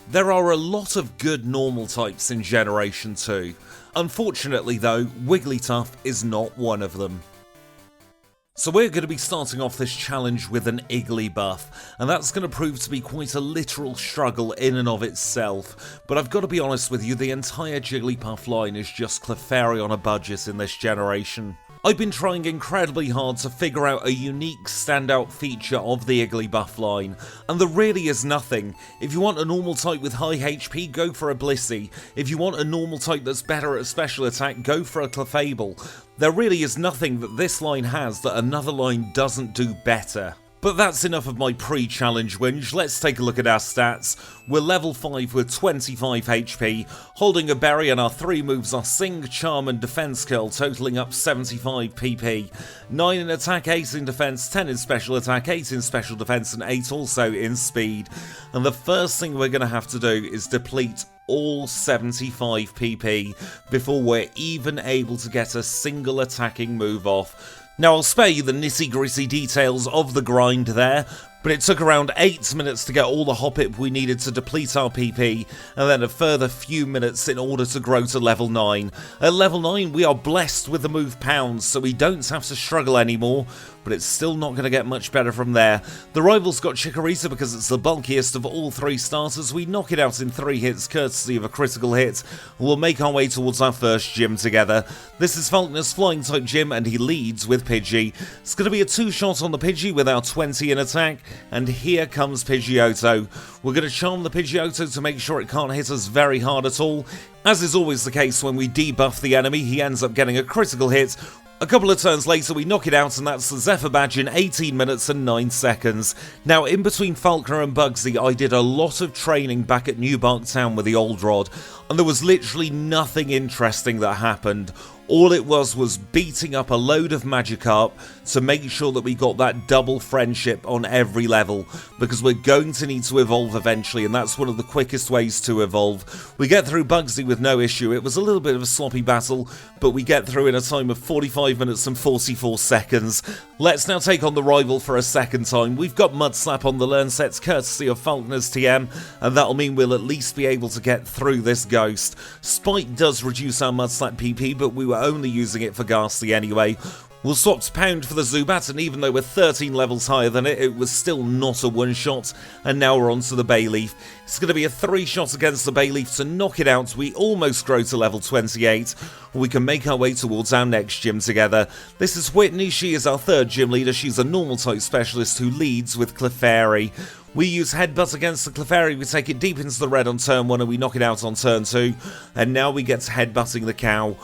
There are a lot of good normal types in Generation 2. Unfortunately though, Wigglytuff is not one of them. So we're going to be starting off this challenge with an Igglybuff, and that's going to prove to be quite a literal struggle in and of itself. But I've got to be honest with you, the entire Jigglypuff line is just Clefairy on a budget in this generation. I've been trying incredibly hard to figure out a unique standout feature of the Igglybuff line, and there really is nothing. If you want a normal type with high HP, go for a Blissey. If you want a normal type that's better at special attack, go for a Clefable. There really is nothing that this line has that another line doesn't do better. But that's enough of my pre-challenge whinge. Let's take a look at our stats. We're level 5 with 25 HP, holding a berry, and our 3 moves are Sing, Charm and Defense Curl, totaling up 75 PP. 9 in attack, 8 in defense, 10 in special attack, 8 in special defense and 8 also in speed. And the first thing we're going to have to do is deplete all 75 PP before we're even able to get a single attacking move off. Now I'll spare you the nitty-gritty details of the grind there, but it took around 8 minutes to get all the Hoppip we needed to deplete our PP, and then a further few minutes in order to grow to level 9. At level 9 we are blessed with the move Pounds, so we don't have to struggle anymore, but it's still not going to get much better from there. The rival's got Chikorita because it's the bulkiest of all 3 starters. We knock it out in 3 hits courtesy of a critical hit. We'll make our way towards our first gym together. This is Falkner's flying type gym and he leads with Pidgey. It's going to be a 2-shot on the Pidgey with our 20 in attack, and here comes Pidgeotto. We're going to charm the Pidgeotto to make sure it can't hit us very hard at all. As is always the case when we debuff the enemy, he ends up getting a critical hit. A couple of turns later we knock it out, and that's the Zephyr Badge in 18 minutes and 9 seconds. Now in between Falkner and Bugsy I did a lot of training back at New Bark Town with the old rod, and there was literally nothing interesting that happened. All it was beating up a load of Magikarp to make sure that we got that double friendship on every level, because we're going to need to evolve eventually, and that's one of the quickest ways to evolve. We get through Bugsy with no issue. It was a little bit of a sloppy battle, but we get through in a time of 45 minutes and 44 seconds. Let's now take on the rival for a second time. We've got Mud Slap on the learn sets courtesy of Falkner's TM, and that'll mean we'll at least be able to get through this ghost. Spike does reduce our Mud Slap PP, but we were only using it for Ghastly anyway. We'll swap to Pound for the Zubat, and even though we're 13 levels higher than it, it was still not a one-shot, and now we're on to the Bayleaf. It's going to be a 3-shot against the Bayleaf to knock it out. We almost grow to level 28. We can make our way towards our next gym together. This is Whitney. She is our 3rd gym leader. She's a normal type specialist who leads with Clefairy. We use Headbutt against the Clefairy, we take it deep into the red on turn 1 and we knock it out on turn 2, and now we get to Headbutting the cow.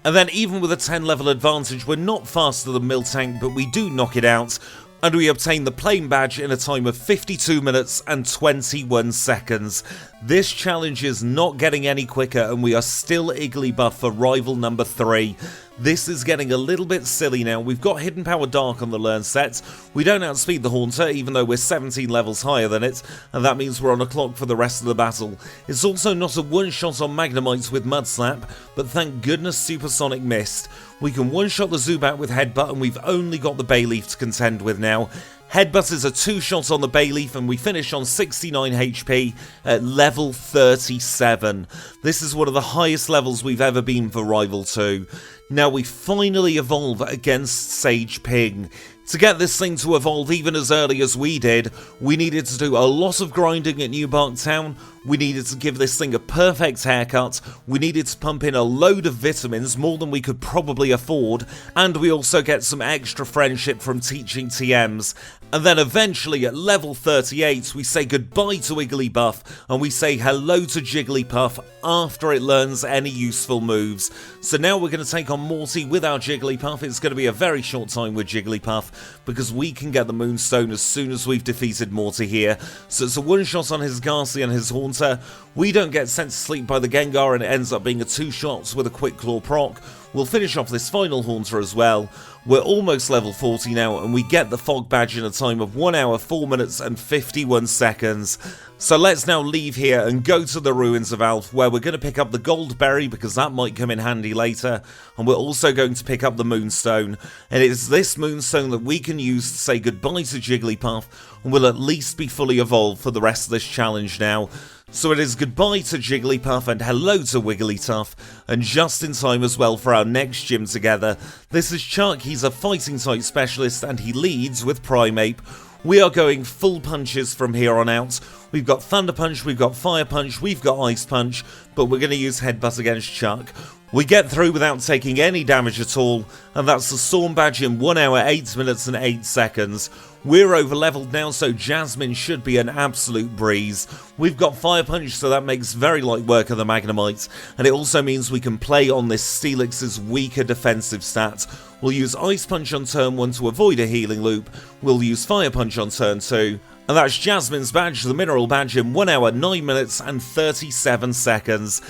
And then even with a 10 level advantage, we're not faster than Miltank, but we do knock it out, and we obtain the Plain Badge in a time of 52 minutes and 21 seconds. This challenge is not getting any quicker, and we are still Igglybuff for rival number 3. This is getting a little bit silly now. We've got Hidden Power Dark on the learn set. We don't outspeed the Haunter, even though we're 17 levels higher than it, and that means we're on a clock for the rest of the battle. It's also not a one-shot on Magnemite with Mud Slap, but thank goodness Supersonic missed. We can one-shot the Zubat with Headbutt, and we've only got the Bayleaf to contend with now. Headbutt is a 2-shot on the Bayleaf, and we finish on 69 HP at level 37. This is one of the highest levels we've ever been for Rival 2. Now we finally evolve against Sage Ping. To get this thing to evolve even as early as we did, we needed to do a lot of grinding at New Bark Town, we needed to give this thing a perfect haircut, we needed to pump in a load of vitamins, more than we could probably afford, and we also get some extra friendship from teaching TMs. And then eventually at level 38 we say goodbye to Igglybuff and we say hello to Jigglypuff after it learns any useful moves. So now we're going to take on Morty with our Jigglypuff. It's going to be a very short time with Jigglypuff because we can get the Moonstone as soon as we've defeated Morty here. So it's a one-shot on his Ghastly and his Haunter. We don't get sent to sleep by the Gengar and it ends up being a 2-shot with a Quick Claw proc. We'll finish off this final Haunter as well. We're almost level 40 now and we get the Fog Badge in a time of 1 hour, 4 minutes and 51 seconds. So let's now leave here and go to the Ruins of Alph, where we're going to pick up the Gold Berry because that might come in handy later, and we're also going to pick up the Moonstone, and it's this Moonstone that we can use to say goodbye to Jigglypuff and will at least be fully evolved for the rest of this challenge now. So it is goodbye to Jigglypuff and hello to Wigglytuff, and just in time as well for our next gym together. This is Chuck, he's a fighting type specialist and he leads with Primeape. We are going full punches from here on out. We've got Thunder Punch, we've got Fire Punch, we've got Ice Punch, but we're going to use Headbutt against Chuck. We get through without taking any damage at all, and that's the Storm Badge in 1 hour, 8 minutes and 8 seconds. We're over leveled now, so Jasmine should be an absolute breeze. We've got Fire Punch, so that makes very light work of the Magnemite, and it also means we can play on this Steelix's weaker defensive stat. We'll use Ice Punch on turn 1 to avoid a healing loop, we'll use Fire Punch on turn 2, and that's Jasmine's badge, the Mineral Badge, in 1 hour, 9 minutes and 37 seconds.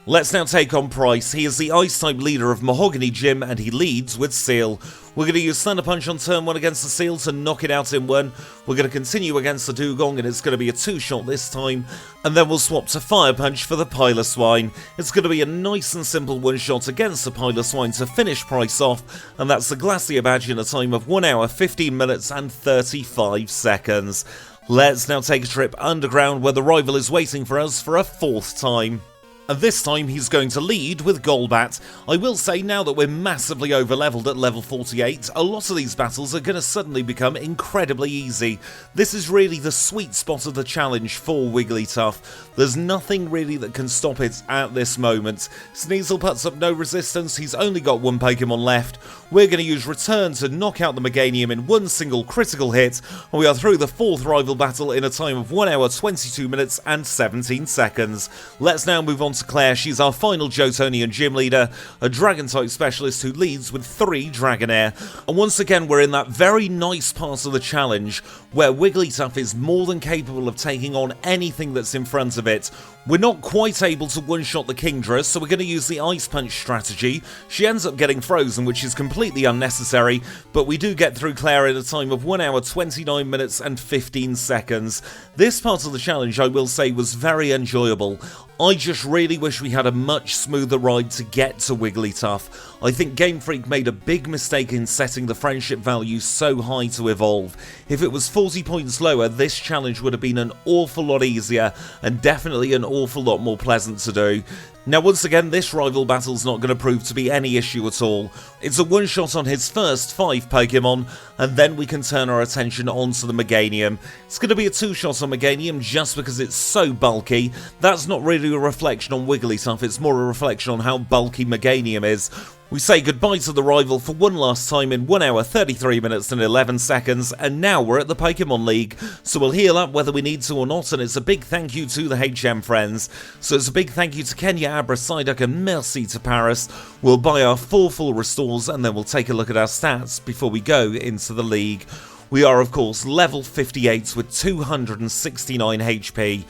Let's now take on Price. He is the Ice-type leader of Mahogany Gym and he leads with Seal. We're going to use Thunder Punch on turn 1 against the Seal to knock it out in 1. We're going to continue against the Dugong and it's going to be a 2-shot this time. And then we'll swap to Fire Punch for the Piloswine. It's going to be a nice and simple 1-shot against the Piloswine to finish Price off. And that's the Glacier Badge in a time of 1 hour, 15 minutes and 35 seconds. Let's now take a trip underground where the rival is waiting for us for a 4th time. And this time he's going to lead with Golbat. I will say now that we're massively over-leveled at level 48, a lot of these battles are going to suddenly become incredibly easy. This is really the sweet spot of the challenge for Wigglytuff. There's nothing really that can stop it at this moment. Sneasel puts up no resistance, he's only got 1 Pokemon left. We're going to use Return to knock out the Meganium in 1 single critical hit, and we are through the 4th rival battle in a time of 1 hour, 22 minutes and 17 seconds. Let's now move on to Claire. She's our final Jotonian gym leader, a Dragon-type specialist who leads with 3 Dragonair. And once again we're in that very nice part of the challenge where Wigglytuff is more than capable of taking on anything that's in front of it. We're not quite able to one-shot the Kingdra, so we're going to use the Ice Punch strategy. She ends up getting frozen, which is completely unnecessary, but we do get through Claire in a time of 1 hour, 29 minutes and 15 seconds. This part of the challenge, I will say, was very enjoyable. I just really wish we had a much smoother ride to get to Wigglytuff. I think Game Freak made a big mistake in setting the friendship value so high to evolve. If it was 40 points lower, this challenge would have been an awful lot easier and definitely an awful lot more pleasant to do. Now once again, this rival battle's not going to prove to be any issue at all. It's a one-shot on his first 5 Pokemon, and then we can turn our attention onto the Meganium. It's going to be a 2-shot on Meganium just because it's so bulky. That's not really a reflection on Wigglytuff, it's more a reflection on how bulky Meganium is. We say goodbye to the rival for one last time in 1 hour, 33 minutes and 11 seconds, and now we're at the Pokemon League, so we'll heal up whether we need to or not, and it's a big thank you to the HM friends. So it's a big thank you to Kenya, Abra, Psyduck and merci to Paris. We'll buy our 4 full restores and then we'll take a look at our stats before we go into the league. We are of course level 58 with 269 HP.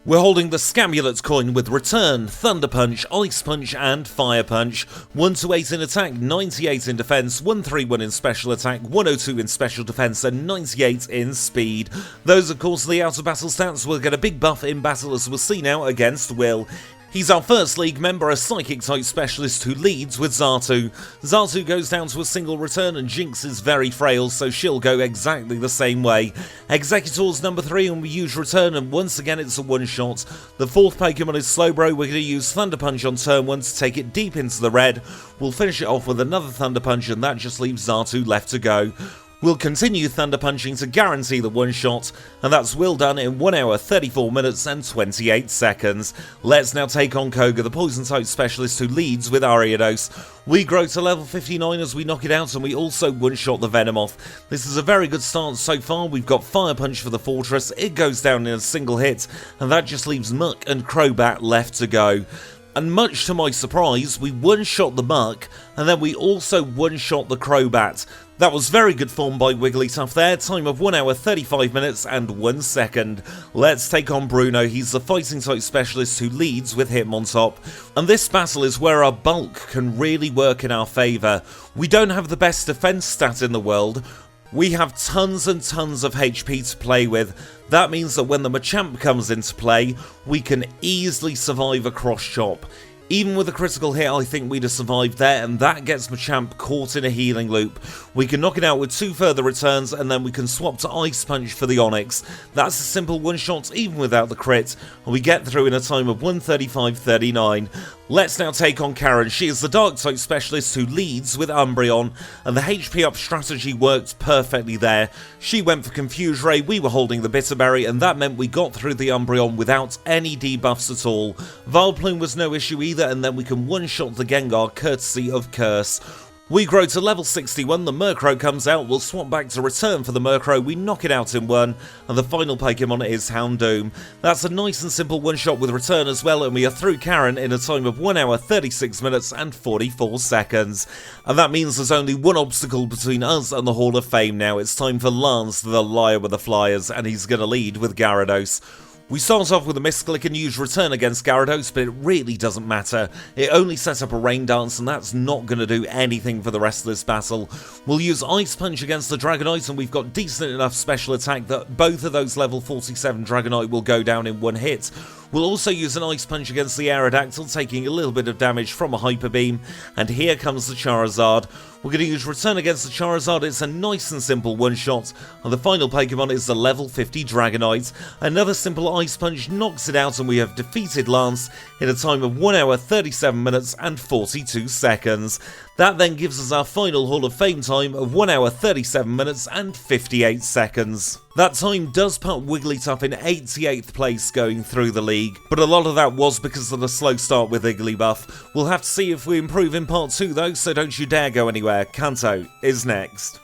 We're holding the Scamulet coin with Return, Thunder Punch, Ice Punch and Fire Punch. 128 in attack, 98 in defense, 131 in special attack, 102 in special defense and 98 in speed. Those of course are the out of battle stats. We'll get a big buff in battle as we'll see now against Will. He's our first league member, a Psychic-type specialist who leads with Xatu. Xatu goes down to a single return and Jinx is very frail, so she'll go exactly the same way. Executor's number 3 and we use Return, and once again it's a one-shot. The 4th Pokemon is Slowbro. We're going to use Thunder Punch on turn 1 to take it deep into the red. We'll finish it off with another Thunder Punch and that just leaves Xatu left to go. We'll continue Thunder Punching to guarantee the one-shot, and that's Will done in 1 hour, 34 minutes and 28 seconds. Let's now take on Koga, the Poison-type specialist who leads with Ariados. We grow to level 59 as we knock it out, and we also one-shot the Venomoth. This is a very good start so far. We've got Fire Punch for the Fortress, it goes down in a single hit, and that just leaves Muck and Crobat left to go. And much to my surprise, we one-shot the Muck, and then we also one-shot the Crobat. That was very good form by Wigglytuff there, time of 1 hour, 35 minutes and 1 second. Let's take on Bruno, he's the fighting type specialist who leads with Hitmontop. And this battle is where our bulk can really work in our favour. We don't have the best defense stat in the world. We have tons and tons of HP to play with. That means that when the Machamp comes into play, we can easily survive a cross chop. Even with a critical hit, I think we'd have survived there, and that gets Machamp caught in a healing loop. We can knock it out with 2 further returns, and then we can swap to Ice Punch for the Onix. That's a simple one-shot even without the crit, and we get through in a time of 1:35.39. Let's now take on Karen. She is the Dark-type specialist who leads with Umbreon, and the HP up strategy worked perfectly there. She went for Confuse Ray, we were holding the Bitter Berry, and that meant we got through the Umbreon without any debuffs at all. Vileplume was no issue either, and then we can one-shot the Gengar courtesy of Curse. We grow to level 61, the Murkrow comes out, we'll swap back to Return for the Murkrow, we knock it out in 1, and the final Pokemon is Houndoom. That's a nice and simple one-shot with Return as well, and we are through Karen in a time of 1 hour, 36 minutes and 44 seconds. And that means there's only one obstacle between us and the Hall of Fame now. It's time for Lance, the Liar with the Flyers, and he's going to lead with Gyarados. We start off with a misclick and use Return against Gyarados, but it really doesn't matter. It only sets up a Rain Dance, and that's not going to do anything for the rest of this battle. We'll use Ice Punch against the Dragonite, and we've got decent enough special attack that both of those level 47 Dragonite will go down in 1 hit. We'll also use an Ice Punch against the Aerodactyl, taking a little bit of damage from a Hyper Beam, and here comes the Charizard. We're going to use Return against the Charizard. It's a nice and simple one-shot, and the final Pokemon is the level 50 Dragonite. Another simple Ice Punch knocks it out, and we have defeated Lance in a time of 1 hour, 37 minutes and 42 seconds. That then gives us our final Hall of Fame time of 1 hour, 37 minutes and 58 seconds. That time does put Wigglytuff in 88th place going through the league, but a lot of that was because of the slow start with Wigglybuff. We'll have to see if we improve in part 2 though, so don't you dare go anywhere. Kanto is next.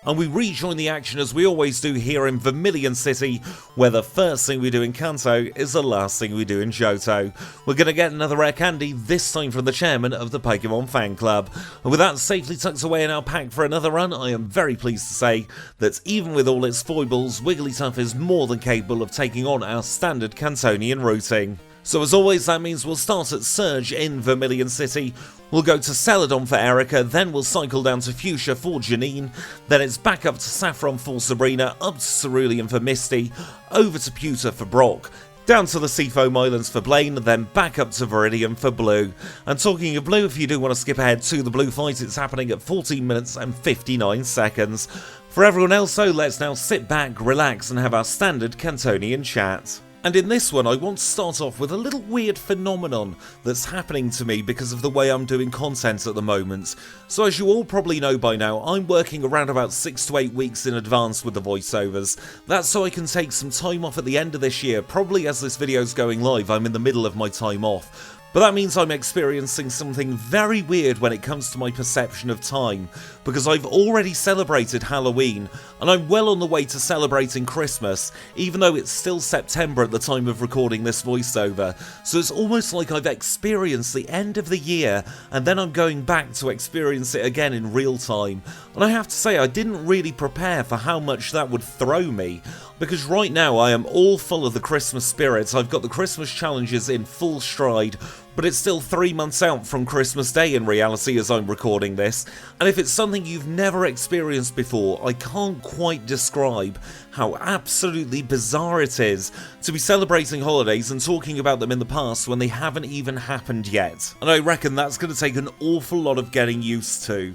And we rejoin the action as we always do here in Vermilion City, where the first thing we do in Kanto is the last thing we do in Johto. We're going to get another rare candy, this time from the chairman of the Pokemon Fan Club. And with that safely tucked away in our pack for another run, I am very pleased to say that even with all its foibles, Wigglytuff is more than capable of taking on our standard Kantonian routing. So as always, that means we'll start at Surge in Vermilion City, we'll go to Celadon for Erica, then we'll cycle down to Fuchsia for Janine, then it's back up to Saffron for Sabrina, up to Cerulean for Misty, over to Pewter for Brock, down to the Seafoam Islands for Blaine, then back up to Viridian for Blue. And talking of Blue, if you do want to skip ahead to the Blue fight, it's happening at 14 minutes and 59 seconds. For everyone else though, let's now sit back, relax and have our standard Kantonian chat. And in this one, I want to start off with a little weird phenomenon that's happening to me because of the way I'm doing content at the moment. So as you all probably know by now, I'm working around about 6 to 8 weeks in advance with the voiceovers. That's so I can take some time off at the end of this year. Probably as this video's going live, I'm in the middle of my time off. But that means I'm experiencing something very weird when it comes to my perception of time, because I've already celebrated Halloween, and I'm well on the way to celebrating Christmas, even though it's still September at the time of recording this voiceover, so it's almost like I've experienced the end of the year, and then I'm going back to experience it again in real time. And I have to say, I didn't really prepare for how much that would throw me, because right now I am all full of the Christmas spirit. I've got the Christmas challenges in full stride, but it's still 3 months out from Christmas Day in reality as I'm recording this, and if it's something you've never experienced before, I can't quite describe how absolutely bizarre it is to be celebrating holidays and talking about them in the past when they haven't even happened yet. And I reckon that's going to take an awful lot of getting used to.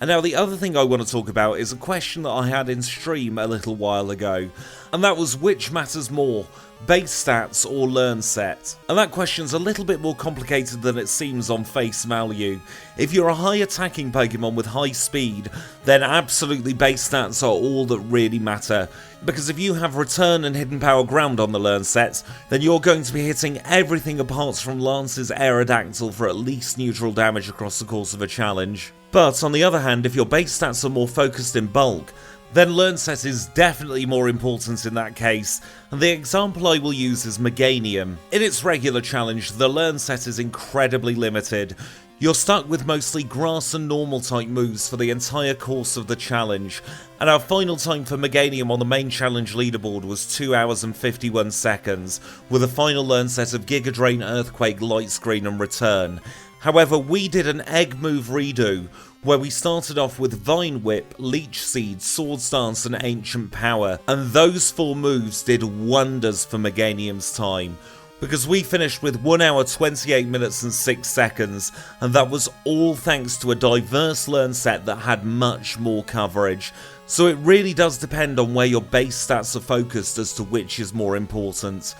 And now the other thing I want to talk about is a question that I had in stream a little while ago, and that was which matters more, base stats or learn set? And that question's a little bit more complicated than it seems on face value. If you're a high attacking Pokemon with high speed, then absolutely base stats are all that really matter. Because if you have Return and Hidden Power Ground on the learn sets, then you're going to be hitting everything apart from Lance's Aerodactyl for at least neutral damage across the course of a challenge. But on the other hand, if your base stats are more focused in bulk, then learn set is definitely more important in that case, and the example I will use is Meganium. In its regular challenge, the learn set is incredibly limited. You're stuck with mostly grass and normal type moves for the entire course of the challenge, and our final time for Meganium on the main challenge leaderboard was 2 hours and 51 seconds, with a final learn set of Giga Drain, Earthquake, Light Screen and Return. However, we did an egg move redo, where we started off with Vine Whip, Leech Seed, Swords Dance and Ancient Power, and those 4 moves did wonders for Meganium's time. because we finished with 1 hour 28 minutes and 6 seconds, and that was all thanks to a diverse learn set that had much more coverage. So it really does depend on where your base stats are focused as to which is more important.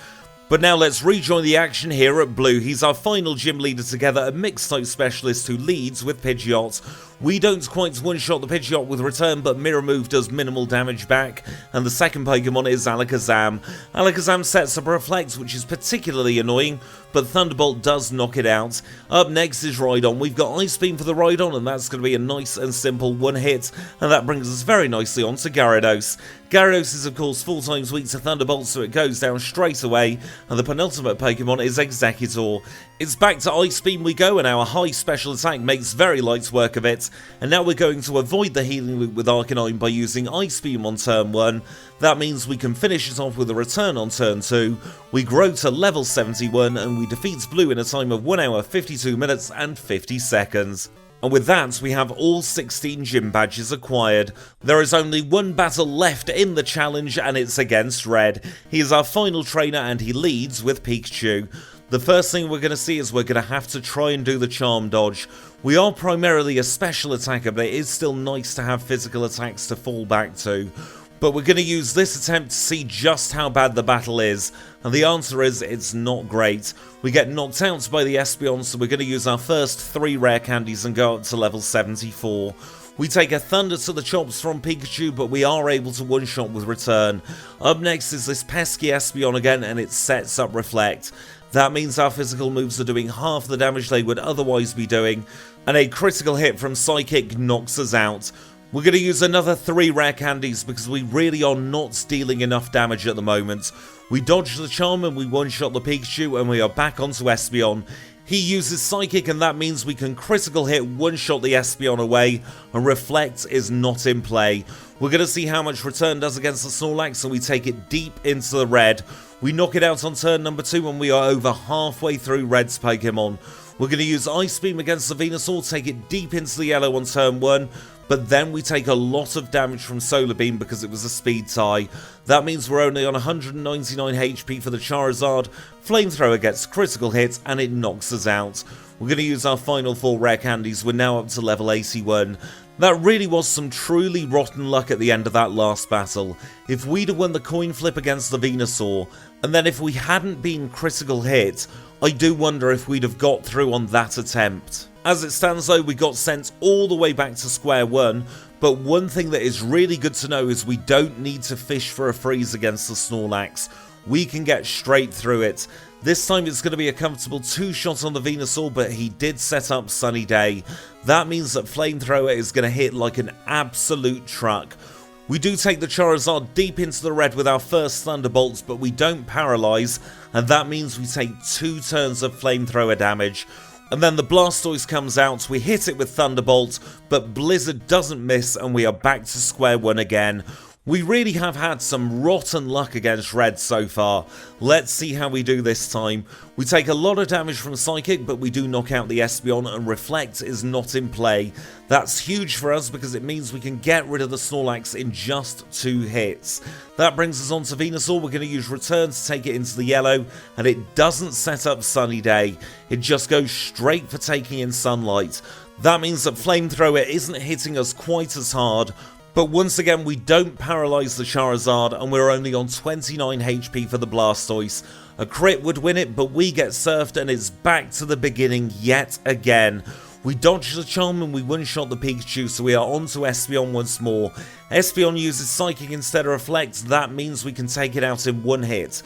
But now let's rejoin the action here at Blue. He's our final gym leader together, a mixed type specialist who leads with Pidgeot. We don't quite one-shot the Pidgeot with Return, but Mirror Move does minimal damage back, and the second Pokemon is Alakazam. Alakazam sets up Reflect, which is particularly annoying, but Thunderbolt does knock it out. Up next is Rhydon. We've got Ice Beam for the Rhydon, and that's going to be a nice and simple one hit, and that brings us very nicely on to Gyarados. Gyarados is of course 4 times weak to Thunderbolt, so it goes down straight away, and the penultimate Pokemon is Exeggutor. It's back to Ice Beam we go, and our high special attack makes very light work of it, and now we're going to avoid the healing loop with Arcanine by using Ice Beam on turn 1. That means we can finish it off with a Return on turn 2, we grow to level 71, and we defeat Blue in a time of 1 hour 52 minutes and 50 seconds. And with that, we have all 16 gym badges acquired. There is only one battle left in the challenge, and it's against Red. He is our final trainer, and he leads with Pikachu. The first thing we're going to see is we're going to have to try and do the Charm Dodge. We are primarily a special attacker, but it is still nice to have physical attacks to fall back to. But we're going to use this attempt to see just how bad the battle is, and the answer is it's not great. We get knocked out by the Espeon, so we're going to use our first 3 rare candies and go up to level 74. We take a Thunder to the chops from Pikachu, but we are able to one-shot with Return. Up next is this pesky Espeon again, and it sets up Reflect. That means our physical moves are doing half the damage they would otherwise be doing, and a critical hit from Psychic knocks us out. We're going to use another 3 rare candies because we really are not dealing enough damage at the moment. We dodge the Charm and we one-shot the Pikachu, and we are back onto Espeon. He uses Psychic, and that means we can critical hit one-shot the Espeon away, and Reflect is not in play. We're going to see how much Return does against the Snorlax, and we take it deep into the red. We knock it out on turn number 2, and we are over halfway through Red's Pokemon. We're going to use Ice Beam against the Venusaur, take it deep into the yellow on turn 1, but then we take a lot of damage from Solar Beam because it was a speed tie. That means we're only on 199 HP for the Charizard. Flamethrower gets critical hit and it knocks us out. We're going to use our final 4 rare candies. We're now up to level 81. That really was some truly rotten luck at the end of that last battle. If we'd have won the coin flip against the Venusaur, and then if we hadn't been critical hit, I do wonder if we'd have got through on that attempt. As it stands though, we got sent all the way back to square one, but one thing that is really good to know is we don't need to fish for a freeze against the Snorlax. We can get straight through it. This time it's going to be a comfortable 2-shot on the Venusaur, but he did set up Sunny Day. That means that Flamethrower is going to hit like an absolute truck. We do take the Charizard deep into the red with our first Thunderbolts, but we don't paralyze, and that means we take 2 turns of Flamethrower damage. And then the Blastoise comes out, we hit it with Thunderbolt, but Blizzard doesn't miss, and we are back to square one again. We really have had some rotten luck against Red so far. Let's see how we do this time. We take a lot of damage from Psychic, but we do knock out the Espeon, and Reflect is not in play. That's huge for us because it means we can get rid of the Snorlax in just 2 hits. That brings us on to Venusaur. We're going to use Return to take it into the yellow, and it doesn't set up Sunny Day. It just goes straight for taking in Sunlight. That means that Flamethrower isn't hitting us quite as hard, but once again we don't paralyze the Charizard, and we're only on 29 HP for the Blastoise. A crit would win it, but we get surfed and it's back to the beginning yet again. We dodge the Charm and we one-shot the Pikachu, so we are on to Espeon once more. Espeon uses Psychic instead of Reflect. That means we can take it out in 1 hit.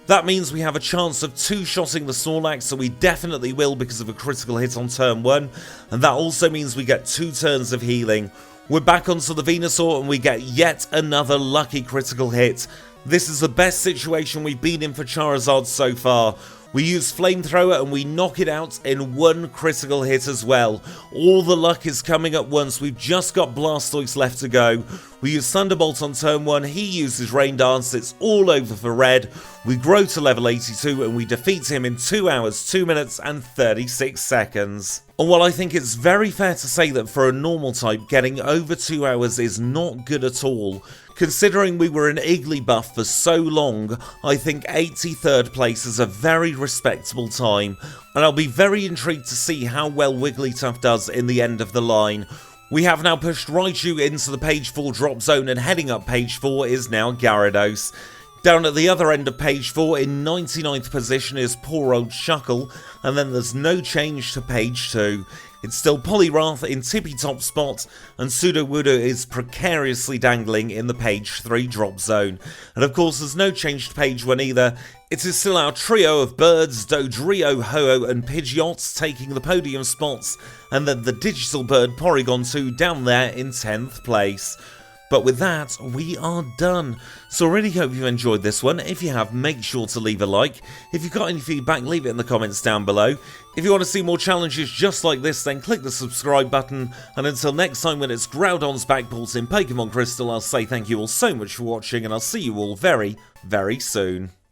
That means we have a chance of 2-shotting the Snorlax, so we definitely will because of a critical hit on turn 1, and that also means we get 2 turns of healing. We're back onto the Venusaur and we get yet another lucky critical hit. This is the best situation we've been in for Charizard so far. We use Flamethrower and we knock it out in 1 critical hit as well. All the luck is coming at once. We've just got Blastoise left to go. We use Thunderbolt on turn 1. He uses Rain Dance. It's all over for Red. We grow to level 82 and we defeat him in 2 hours, 2 minutes and 36 seconds. And while I think it's very fair to say that for a normal type, getting over 2 hours is not good at all, Considering we were in Wigglytuff for so long, I think 83rd place is a very respectable time, and I'll be very intrigued to see how well Wigglytuff does in the end of the line. We have now pushed Raichu into the page 4 drop zone, and heading up page 4 is now Gyarados. Down at the other end of page 4 in 99th position is poor old Shuckle, and then there's no change to page 2. It's still Poliwrath in tippy top spot, and Sudowoodo is precariously dangling in the page 3 drop zone. And of course there's no change to page 1 either. It is still our trio of birds, Dodrio, Ho-Oh and Pidgeot taking the podium spots, and then the digital bird Porygon 2 down there in 10th place. But with that, we are done. So I really hope you enjoyed this one. If you have, make sure to leave a like. If you've got any feedback, leave it in the comments down below. If you want to see more challenges just like this, then click the subscribe button. And until next time when it's Groudon's backpulse in Pokemon Crystal, I'll say thank you all so much for watching, and I'll see you all very, very soon.